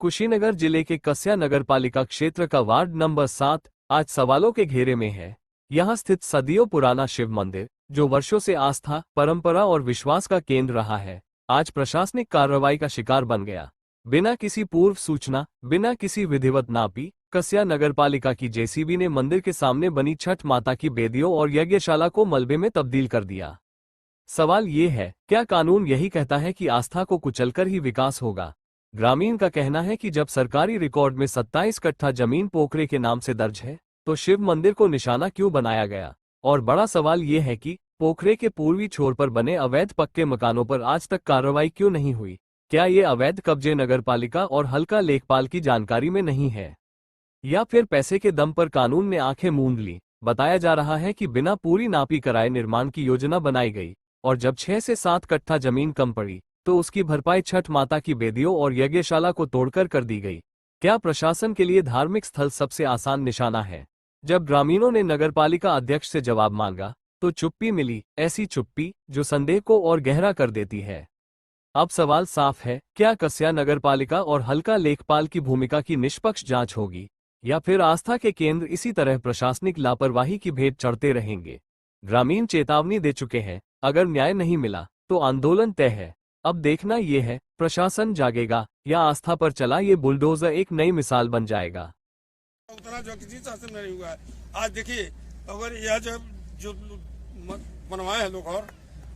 कुशीनगर जिले के कस्या नगरपालिका क्षेत्र का वार्ड नंबर 7 आज सवालों के घेरे में है। यहाँ स्थित सदियों पुराना शिव मंदिर, जो वर्षों से आस्था, परंपरा और विश्वास का केंद्र रहा है, आज प्रशासनिक कार्रवाई का शिकार बन गया। बिना किसी पूर्व सूचना, बिना किसी विधिवत नापी, कस्या नगरपालिका की जेसीबी ने मंदिर के सामने बनी छठ माता की बेदियों और यज्ञशाला को मलबे में तब्दील कर दिया। सवाल ये है, क्या कानून यही कहता है कि आस्था को कुचलकर ही विकास होगा? ग्रामीण का कहना है कि जब सरकारी रिकॉर्ड में 27 कट्ठा जमीन पोखरे के नाम से दर्ज है, तो शिव मंदिर को निशाना क्यों बनाया गया? और बड़ा सवाल ये है कि पोखरे के पूर्वी छोर पर बने अवैध पक्के मकानों पर आज तक कार्रवाई क्यों नहीं हुई? क्या ये अवैध कब्जे नगरपालिका और हल्का लेखपाल की जानकारी में नहीं है, या फिर पैसे के दम पर कानून ने आंखें मूंद ली? बताया जा रहा है कि बिना पूरी नापी कराए निर्माण की योजना बनाई गई, और जब 6 से 7 कट्ठा जमीन कम पड़ी, तो उसकी भरपाई छठ माता की बेदियों और यज्ञशाला को तोड़कर कर दी गई। क्या प्रशासन के लिए धार्मिक स्थल सबसे आसान निशाना है? जब ग्रामीणों ने नगरपालिका अध्यक्ष से जवाब मांगा, तो चुप्पी मिली, ऐसी चुप्पी जो संदेह को और गहरा कर देती है। अब सवाल साफ है, क्या कस्या नगरपालिका और हल्का लेखपाल की भूमिका की निष्पक्ष जांच होगी, या फिर आस्था के केंद्र इसी तरह प्रशासनिक लापरवाही की भेंट चढ़ते रहेंगे? ग्रामीण चेतावनी दे चुके हैं, अगर न्याय नहीं मिला तो आंदोलन तय है। अब देखना यह है, प्रशासन जागेगा या आस्था पर चला ये बुलडोजर एक नई मिसाल बन जाएगा। उतना जो किसी शासन में नहीं हुआ है। आज देखिए, अगर यह जो बनवाए हैं लोग, और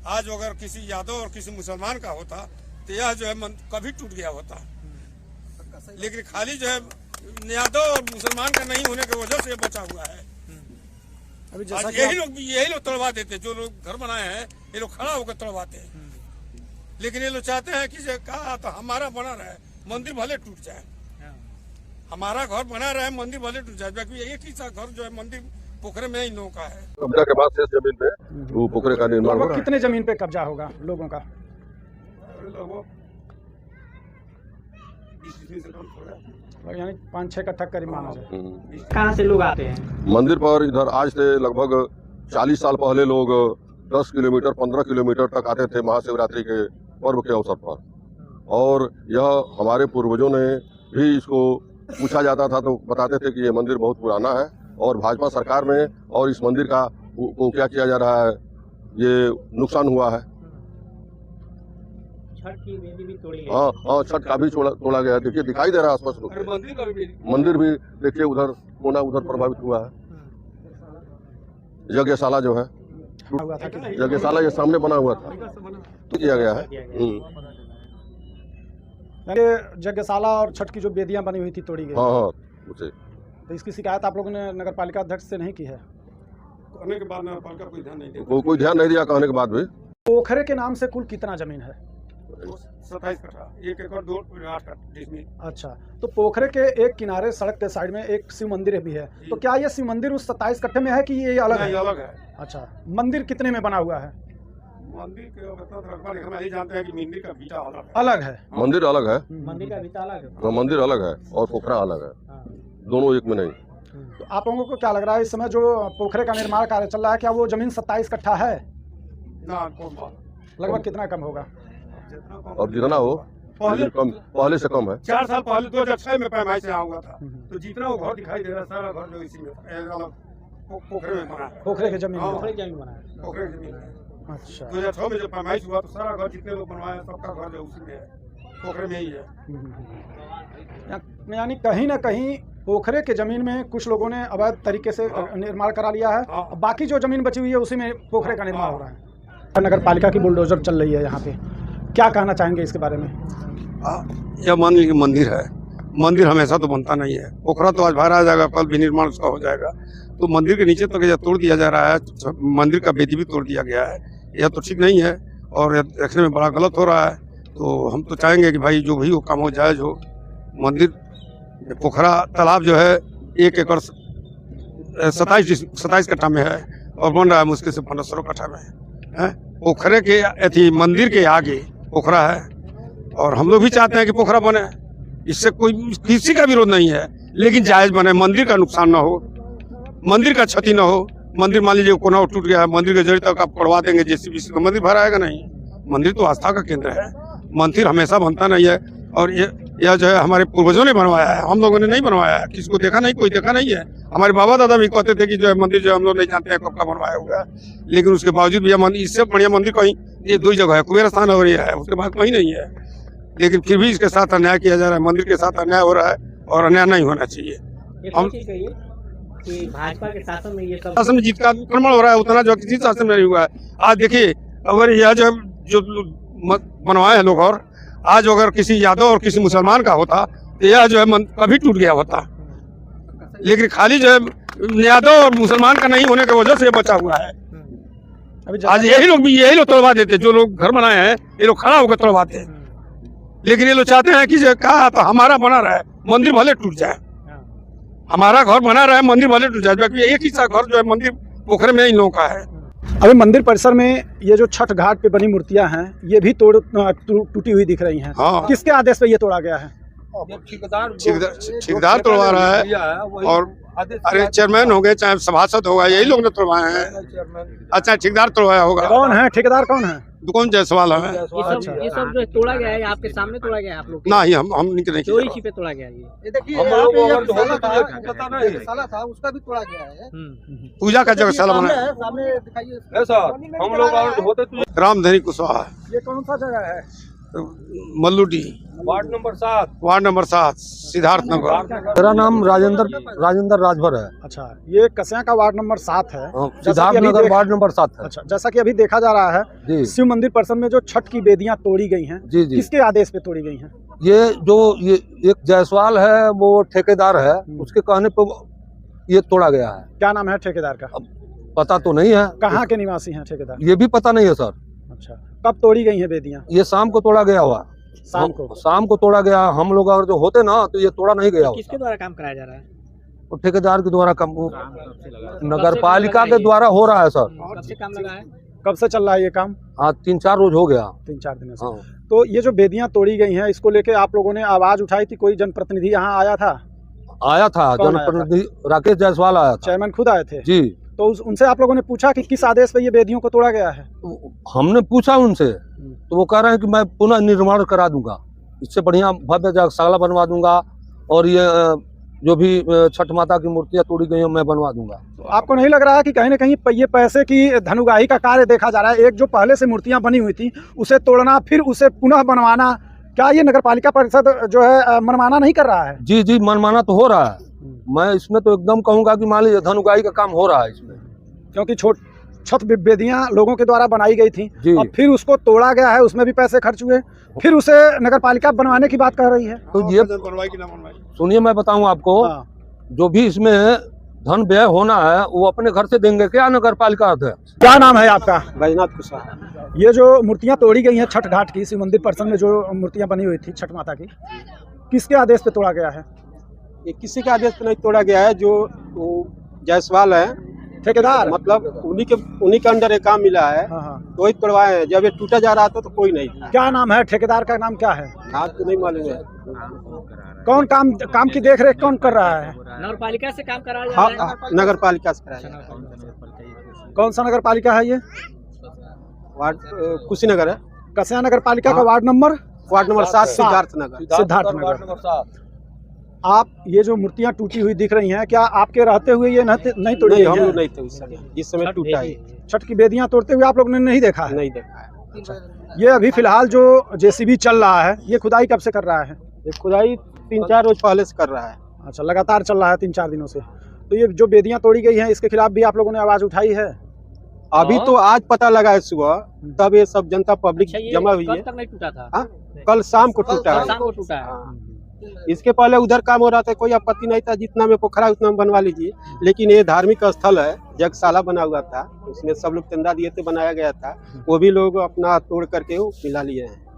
आज अगर किसी यादव और किसी मुसलमान का होता तो यह जो है कभी टूट गया होता, लेकिन खाली जो है यादव और मुसलमान का नहीं होने की वजह से बचा हुआ है। अभी आज यही लोग तोड़वा देते, जो लोग घर बनाए हैं ये लोग खड़ा होकर तोड़वाते हैं, लेकिन ये लोग चाहते हैं कि कहा तो हमारा बना रहे, मंदिर भले टूट जाए, हमारा घर बना रहे, मंदिर भले टूट जाए, क्योंकि एक ही सा घर जो है मंदिर पोखरे में ही इन लोगों का है। कब्जा के बाद शेष जमीन पे वो पोखरे का निर्माण हो रहा है। कितने जमीन पे कब्जा होगा लोगों का? यानी 5-6 कट्ठा करीब माना जाए। कहाँ से लोग आते हैं मंदिर पर? इधर आज से लगभग 40 साल पहले लोग 10 किलोमीटर 15 किलोमीटर तक आते थे महाशिवरात्रि के पर्व के अवसर पर, और यह हमारे पूर्वजों ने भी इसको पूछा जाता था तो बताते थे कि ये मंदिर बहुत पुराना है, और भाजपा सरकार में और इस मंदिर का को क्या किया जा रहा है, ये नुकसान हुआ है। छठ की वेदी भी तोड़ी गई। हाँ, छठ का भी तोड़ा गया। देखिए, दिखाई दे रहा है स्पष्ट रूप से। मंदिर भी देखिए, उधर कोना उधर प्रभावित हुआ है। यज्ञशाला जो है, यज्ञशाला ये सामने बना हुआ था तो किया गया है। यज्ञशाला और छठ की जो बेदियां बनी हुई थी तोड़ी गई। हाँ, उसे तो इसकी शिकायत आप लोगों ने नगरपालिका अध्यक्ष से नहीं की है? कहने के बाद नगरपालिका कोई ध्यान नहीं दिया। कहने के बाद भी पोखरे के नाम से कुल कितना जमीन है? 27 कट्ठा, 1 एकड़ 2.8 कट्ठा। अच्छा, तो पोखरे के एक किनारे सड़क के साइड में एक शिव मंदिर भी है, तो क्या ये शिव मंदिर उस 27 कट्ठे में है कि ये अलग है? अलग है। अच्छा, मंदिर कितने में बना हुआ है? मंदिर के हम यही जानते हैं कि मंदिर का बीटा अलग है। मंदिर अलग है, मंदिर का बीटा अलग है। मंदिर अलग है और पोखरा अलग है, दोनों एक में नहीं। तो आप लोगों को क्या लग रहा है, इस समय जो पोखरे का निर्माण कार्य चल रहा है, क्या वो जमीन 27 कट्ठा है? लगभग कितना कम होगा? अब जितना हो पहले से कम है। 4 साल पहले 2006 में पैमाइश से हुआ था, तो जितना वो घर दिखाई दे रहा है सारा घर जो इसी में पोखरे में बना है। पोखरे की जमीन पोखरे की जमीन बना है। पोखरे की जमीन है। अच्छा, 2006 में जब पैमाइश हुआ तो सारा घर जितने लोग बनवाए सबका घर जो उसी में है, पोखरे में ही है। यानी कहीं ना कहीं पोखरे के जमीन में कुछ लोगों ने अवैध तरीके से निर्माण करा लिया है, और बाकी जो जमीन बची हुई है उसी में पोखरे का निर्माण हो रहा है। नगर पालिका की बुलडोजर चल रही है यहाँ पे, क्या कहना चाहेंगे इसके बारे में? यह मान लीजिए मंदिर है, मंदिर हमेशा तो बनता नहीं है। पोखरा तो आज बाहर आ जाएगा, कल भी निर्माण उसका हो जाएगा, तो मंदिर के नीचे तक यह तोड़ दिया जा रहा है, मंदिर का बेदी भी तोड़ दिया गया है। यह तो ठीक नहीं है और यह देखने में बड़ा गलत हो रहा है। तो हम तो चाहेंगे कि भाई जो भी हो काम हो, जायज हो। मंदिर पोखरा तालाब जो है 1 एकड़ 27 कट्ठा में है और बन रहा है मुश्किल से 1500 कट्ठा में है। पोखरे के मंदिर के आगे पोखरा है, और हम लोग भी चाहते हैं कि पोखरा बने, इससे कोई किसी का विरोध नहीं है, लेकिन जायज बने, मंदिर का नुकसान ना हो, मंदिर का क्षति ना हो। मंदिर मान लीजिए कोना टूट गया है, मंदिर के जड़ तक आप पड़वा देंगे जेसीबी से, तो मंदिर भर आएगा नहीं। मंदिर तो आस्था का केंद्र है, मंदिर हमेशा बनता नहीं है। और यह जो है हमारे पूर्वजों ने बनवाया है, हम लोगों ने नहीं बनवाया है। किसी को देखा नहीं, कोई देखा नहीं है। हमारे बाबा दादा भी कहते थे कि जो है मंदिर जो हम लोग नहीं जानते हैं कब का बनवाया हुआ है, लेकिन उसके बावजूद भी मंदिर, इससे बढ़िया मंदिर कहीं ये 2 जगह है, कुबेर स्थान और ये है, उसके बाद कहीं नहीं है। लेकिन फिर भी इसके साथ अन्याय किया जा रहा है, मंदिर के साथ अन्याय हो रहा है और अन्याय नहीं होना चाहिए। एक हम- चीज कहिए कि भाजपा के शासन में ये सब शासन में जीत का आक्रमण हो रहा है, उतना जो किसी शासन में नहीं हुआ है। आज देखिए, अगर यह जो बनवाए हैं लोग, और आज अगर किसी यादव और किसी मुसलमान का होता तो यह जो है कभी टूट गया होता। लेकिन खाली जो है यादव और मुसलमान का नहीं होने की वजह से ये बचा हुआ है। अभी आज यही लोग तोड़वा देते, जो लोग घर बनाए हैं ये लोग खड़ा होकर तोड़वाते हैं। लेकिन ये लोग चाहते हैं कि जो कहा तो हमारा बना रहे, मंदिर भले टूट जाए, हमारा घर बना रहा है, मंदिर भले टूट जाए, जबकि एक ही सा घर जो है मंदिर पोखरे में इन लोगों का है। अभी मंदिर परिसर में ये जो छठ घाट पे बनी मूर्तियां हैं, ये भी टूटी हुई दिख रही हैं। हाँ। किसके आदेश पे ये तोड़ा गया है? ठेकेदार तोड़वा रहा है, और अरे चेयरमैन हो गए चाहे सभासद होगा, यही लोग ने तोड़वाए हैं। अच्छा, ठेकेदार तोड़वाया होगा। कौन है ठेकेदार? कौन है? दुकान जायसवाल है। ये सब जो तोड़ा गया है आपके सामने तोड़ा गया है आप लोग ना ही हम नहीं चोरी किया। छिपे तोड़ा गया है ये उसका भी तोड़ा गया है। पूजा का जगह साला बना है। सामने दिखाइए। हम लोग और होते तो रामधनी कुशवाहा, ये कौन सा जगह है? Malludi, ward number 7 ward number 7, Siddharth Nagar. मेरा नाम राजेंद्र राजभर है। अच्छा, ये कस्या का वार्ड नंबर 7 है। सिद्धार्थ नगर वार्ड नंबर 7 है। अच्छा, जैसा कि अभी देखा जा रहा है, जी शिव मंदिर परिसर में जो छठ की बेदियां तोड़ी गई हैं, जी जी। किसके आदेश पे तोड़ी गई हैं? ये एक जायसवाल है, वो ठेकेदार है, उसके कहने पे ये तोड़ा गया है। क्या नाम है ठेकेदार का? पता तो नहीं है, कहाँ के निवासी हैं ठेकेदार? ये भी पता नहीं है सर। अच्छा, कब तोड़ी गई हैं बेदियां? ये शाम को तोड़ा गया हुआ। शाम को तोड़ा गया। हम लोग अगर जो होते ना तो ये तोड़ा नहीं गया किसके द्वारा काम कराया जा रहा है? वो ठेकेदार के द्वारा काम, नगर पालिका के द्वारा हो रहा है सर। कब से काम लगा है? कब से चल रहा है ये काम? हाँ, 3-4 रोज हो गया। 3-4 दिनों से। हाँ। तो ये जो बेदियां तोड़ी गई हैं, इसको लेके आप लोगों ने आवाज उठाई थी? कोई जनप्रतिनिधि यहाँ आया था? आया था कौन आया जनप्रतिनिधि राकेश जायसवाल आया था। चेयरमैन खुद आए थे? जी। तो उनसे आप लोगों ने पूछा कि किस आदेश पे ये बेदियों को तोड़ा गया है? हमने पूछा उनसे, तो वो कह रहे हैं कि मैं पुनः निर्माण करा दूंगा, इससे बढ़िया भव्य जागशाला बनवा दूंगा, और ये जो भी छठ माता की मूर्तियां तोड़ी गई हैं मैं बनवा दूंगा। तो आपको नहीं लग रहा है कि कहीं ना कहीं ये पैसे की धनुगाही का कार्य देखा जा रहा है? एक जो पहले से मूर्तियां बनी हुई थी उसे तोड़ना, फिर उसे पुनः बनवाना, क्या ये नगर पालिका परिषद जो है मनमाना नहीं कर रहा है? जी जी, मनमाना तो हो रहा है। मैं इसमें तो एकदम कहूंगा कि मान लीजिए धनुगाही का काम हो रहा है इसमें, क्योंकि छठ बेदियां लोगों के द्वारा बनाई गई थी और फिर उसको तोड़ा गया है, उसमें भी पैसे खर्च हुए, फिर उसे नगर पालिका बनवाने की बात कर रही है। तो ये बनवाई कि ना बनवाई? सुनिए, मैं बताऊं आपको, हाँ। जो भी इसमें धन व्यय होना है वो अपने घर से देंगे क्या नगर पालिका अध्यक्ष? क्या नाम है आपका? बैजनाथ कुशवाहा। ये जो मूर्तियां तोड़ी गई हैं छठ घाट की, शिव मंदिर परिसर में जो मूर्तियां बनी हुई थी छठ माता की, किसके आदेश पे तोड़ा गया है? ये किसी के आदेश पे नहीं तोड़ा गया है। जो जायसवाल है ठेकेदार? मतलब उन्हीं के अंडर एक काम मिला है, हाँ हाँ। तो वही तोड़वाए हैं। जब ये टूटा जा रहा था तो कोई नहीं था। क्या नाम है ठेकेदार का? नाम क्या है? नाम तो नहीं मालूम है। कौन काम की देख रेख कौन कर रहा है? नगर पालिका से काम कराया जा रहा हाँ, है? नगर पालिका से कराया। कौन सा नगर पालिका है ये? वार्ड कुशीनगर है। कस्या नगर पालिका का ward number? Ward number 7, Siddharth Nagar. Siddharth Nagar. आप ये जो मूर्तियां टूटी हुई दिख रही हैं, क्या आपके रहते हुए ये नहीं तोड़ी नहीं, गई हम हैं? लोग नहीं थे उस समय, जिस समय टूटा है। छठ की बेदियां तोड़ते हुए आप लोगों ने नहीं देखा है? नहीं देखा है। ये अभी फिलहाल जो जेसीबी चल रहा है, ये खुदाई कब से कर रहा है? ये खुदाई 3-4 रोज पहले से कर रहा है। अच्छा, लगातार चल रहा है 3-4 दिनों से। तो ये जो बेदियां तोड़ी गई हैं, इसके खिलाफ भी आप लोगों ने आवाज उठाई है? अभी तो आज पता लगा है सुबह, तब ये सब जनता पब्लिक जमा हुई है। कल तक नहीं टूटा था? हाँ, कल शाम को टूटा है। शाम को टूटा है। हाँ। इसके पहले उधर काम हो रहा था, कोई आपत्ति नहीं था, जितना में पोखरा उतना में बनवा लीजिए। लेकिन ये धार्मिक स्थल है, यज्ञशाला बना हुआ था, उसमें सब लोग चंदा दिए थे, बनाया गया था, वो भी लोग अपना तोड़ करके वो मिला लिए हैं।